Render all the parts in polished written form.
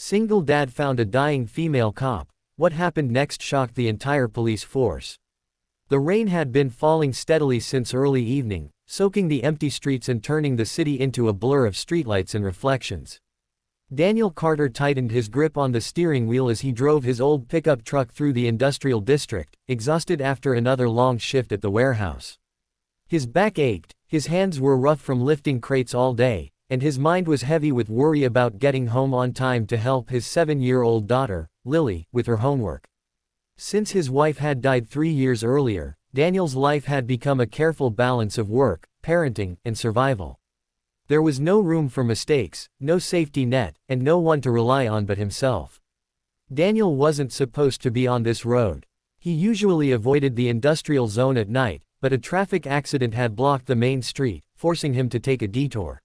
Single dad found a dying female cop. What happened next shocked the entire police force. The rain had been falling steadily since early evening, soaking the empty streets and turning the city into a blur of streetlights and reflections. Daniel Carter tightened his grip on the steering wheel as he drove his old pickup truck through the industrial district, exhausted after another long shift at the warehouse. His back ached, his hands were rough from lifting crates all day, and his mind was heavy with worry about getting home on time to help his 7-year-old daughter, Lily, with her homework. Since his wife had died 3 years earlier, Daniel's life had become a careful balance of work, parenting, and survival. There was no room for mistakes, no safety net, and no one to rely on but himself. Daniel wasn't supposed to be on this road. He usually avoided the industrial zone at night, but a traffic accident had blocked the main street, forcing him to take a detour.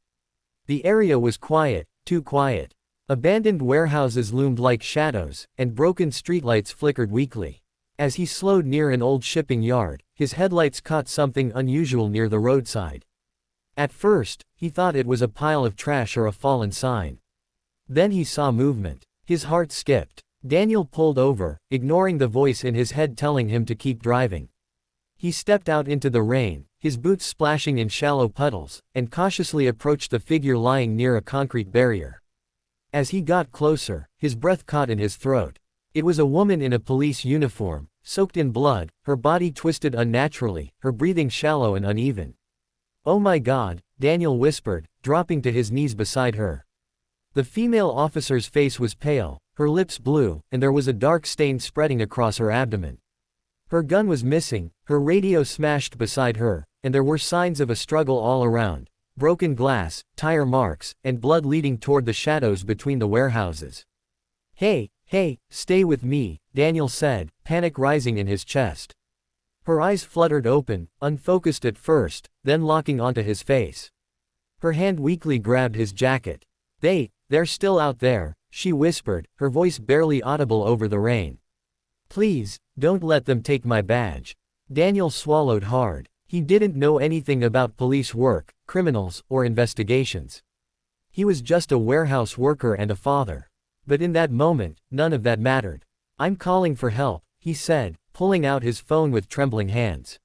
The area was quiet, too quiet. Abandoned warehouses loomed like shadows, and broken streetlights flickered weakly. As he slowed near an old shipping yard, his headlights caught something unusual near the roadside. At first, he thought it was a pile of trash or a fallen sign. Then he saw movement. His heart skipped. Daniel pulled over, ignoring the voice in his head telling him to keep driving. He stepped out into the rain, his boots splashing in shallow puddles, and cautiously approached the figure lying near a concrete barrier. As he got closer, his breath caught in his throat. It was a woman in a police uniform, soaked in blood, her body twisted unnaturally, her breathing shallow and uneven. "Oh my God," Daniel whispered, dropping to his knees beside her. The female officer's face was pale, her lips blue, and there was a dark stain spreading across her abdomen. Her gun was missing, her radio smashed beside her, and there were signs of a struggle all around: broken glass, tire marks, and blood leading toward the shadows between the warehouses. Hey, stay with me," Daniel said, panic rising in his chest. Her eyes fluttered open, unfocused at first, then locking onto his face. Her hand weakly grabbed his jacket. They're still out there," she whispered, her voice barely audible over the rain. "Please, don't let them take my badge." Daniel swallowed hard. He didn't know anything about police work, criminals, or investigations. He was just a warehouse worker and a father. But in that moment, none of that mattered. "I'm calling for help," he said, pulling out his phone with trembling hands.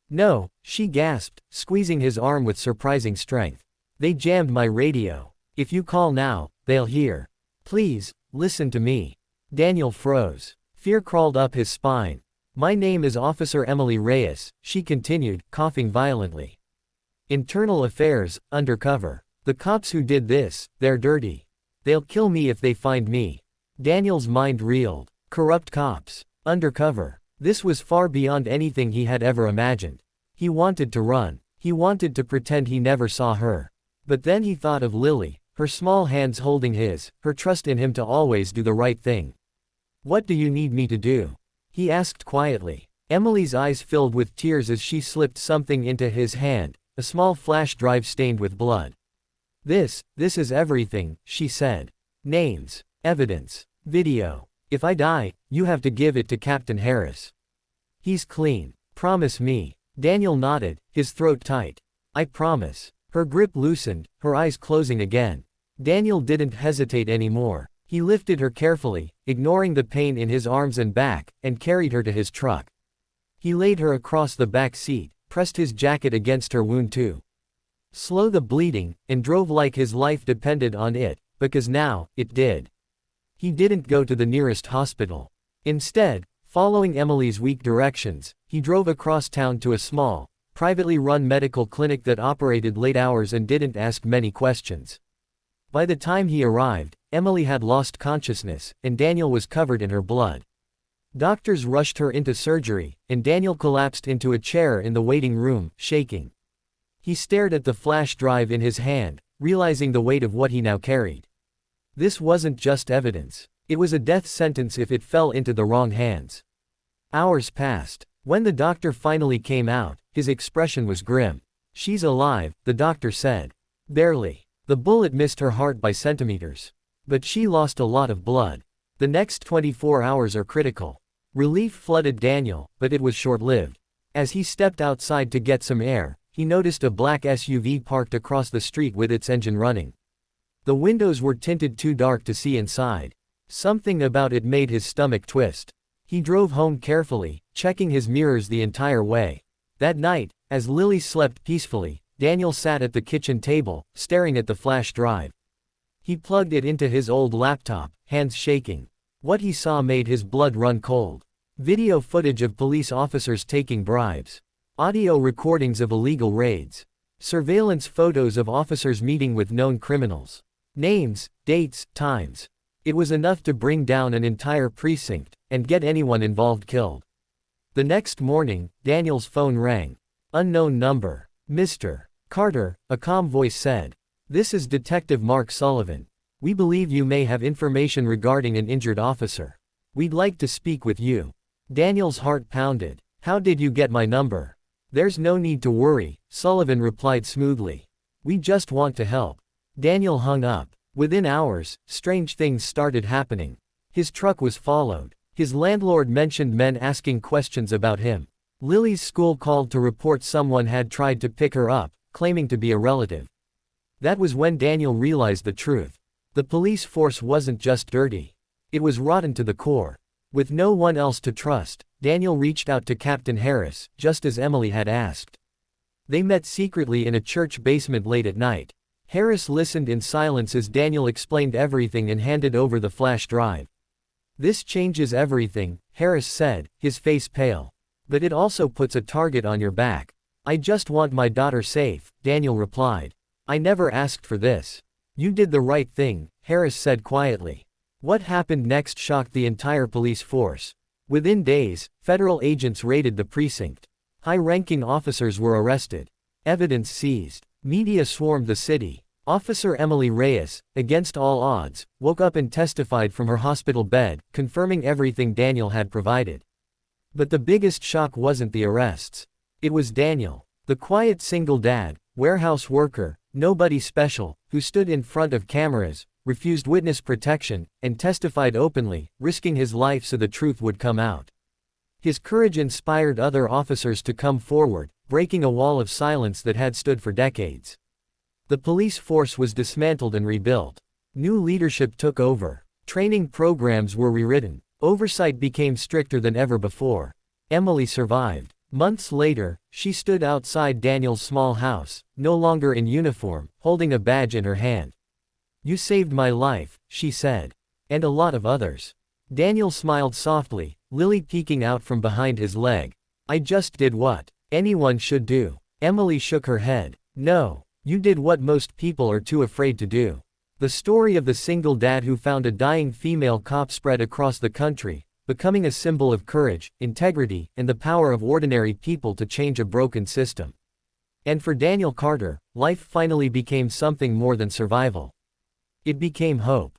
"No," she gasped, squeezing his arm with surprising strength. "They jammed my radio. If you call now, they'll hear. Please, listen to me." Daniel froze. Fear crawled up his spine. "My name is Officer Emily Reyes," she continued, coughing violently. "Internal Affairs, undercover. The cops who did this, they're dirty. They'll kill me if they find me." Daniel's mind reeled. Corrupt cops. Undercover. This was far beyond anything he had ever imagined. He wanted to run. He wanted to pretend he never saw her. But then he thought of Lily, her small hands holding his, her trust in him to always do the right thing. "What do you need me to do?" he asked quietly. Emily's eyes filled with tears as she slipped something into his hand, a small flash drive stained with blood. This is everything," she said. "Names, evidence, video. If I die, you have to give it to Captain Harris. He's clean. Promise me." Daniel nodded, his throat tight. "I promise." Her grip loosened, her eyes closing again. Daniel didn't hesitate anymore. He lifted her carefully, ignoring the pain in his arms and back, and carried her to his truck. He laid her across the back seat, pressed his jacket against her wound too. Slow the bleeding, and drove like his life depended on it, because now, it did. He didn't go to the nearest hospital. Instead, following Emily's weak directions, he drove across town to a small, privately run medical clinic that operated late hours and didn't ask many questions. By the time he arrived, Emily had lost consciousness, and Daniel was covered in her blood. Doctors rushed her into surgery, and Daniel collapsed into a chair in the waiting room, shaking. He stared at the flash drive in his hand, realizing the weight of what he now carried. This wasn't just evidence. It was a death sentence if it fell into the wrong hands. Hours passed. When the doctor finally came out, his expression was grim. "She's alive," the doctor said. "Barely. The bullet missed her heart by centimeters. But she lost a lot of blood. The next 24 hours are critical." Relief flooded Daniel, but it was short-lived. As he stepped outside to get some air, he noticed a black SUV parked across the street with its engine running. The windows were tinted too dark to see inside. Something about it made his stomach twist. He drove home carefully, checking his mirrors the entire way. That night, as Lily slept peacefully, Daniel sat at the kitchen table, staring at the flash drive. He plugged it into his old laptop, hands shaking. What he saw made his blood run cold. Video footage of police officers taking bribes. Audio recordings of illegal raids. Surveillance photos of officers meeting with known criminals. Names, dates, times. It was enough to bring down an entire precinct, and get anyone involved killed. The next morning, Daniel's phone rang. Unknown number. Mr. Carter, a calm voice said. This is Detective Mark Sullivan. We believe you may have information regarding an injured officer. We'd like to speak with you. Daniel's heart pounded. How did you get my number? There's no need to worry, Sullivan replied smoothly. We just want to help. Daniel hung up. Within hours, strange things started happening. His truck was followed. His landlord mentioned men asking questions about him. Lily's school called to report someone had tried to pick her up, claiming to be a relative. That was when Daniel realized the truth. The police force wasn't just dirty. It was rotten to the core. With no one else to trust, Daniel reached out to Captain Harris, just as Emily had asked. They met secretly in a church basement late at night. Harris listened in silence as Daniel explained everything and handed over the flash drive. This changes everything, Harris said, his face pale. But it also puts a target on your back. I just want my daughter safe, Daniel replied. I never asked for this. You did the right thing, Harris said quietly. What happened next shocked the entire police force. Within days, federal agents raided the precinct. High-ranking officers were arrested. Evidence seized. Media swarmed the city. Officer Emily Reyes, against all odds, woke up and testified from her hospital bed, confirming everything Daniel had provided. But the biggest shock wasn't the arrests. It was Daniel, the quiet single dad, warehouse worker, nobody special, who stood in front of cameras, refused witness protection, and testified openly, risking his life so the truth would come out. His courage inspired other officers to come forward, breaking a wall of silence that had stood for decades. The police force was dismantled and rebuilt. New leadership took over. Training programs were rewritten. Oversight became stricter than ever before. Emily survived. Months later, she stood outside Daniel's small house, no longer in uniform, holding a badge in her hand. You saved my life, she said. And a lot of others. Daniel smiled softly, Lily peeking out from behind his leg. I just did what anyone should do. Emily shook her head. No, you did what most people are too afraid to do. The story of the single dad who found a dying female cop spread across the country, becoming a symbol of courage, integrity, and the power of ordinary people to change a broken system. And for Daniel Carter, life finally became something more than survival. It became hope.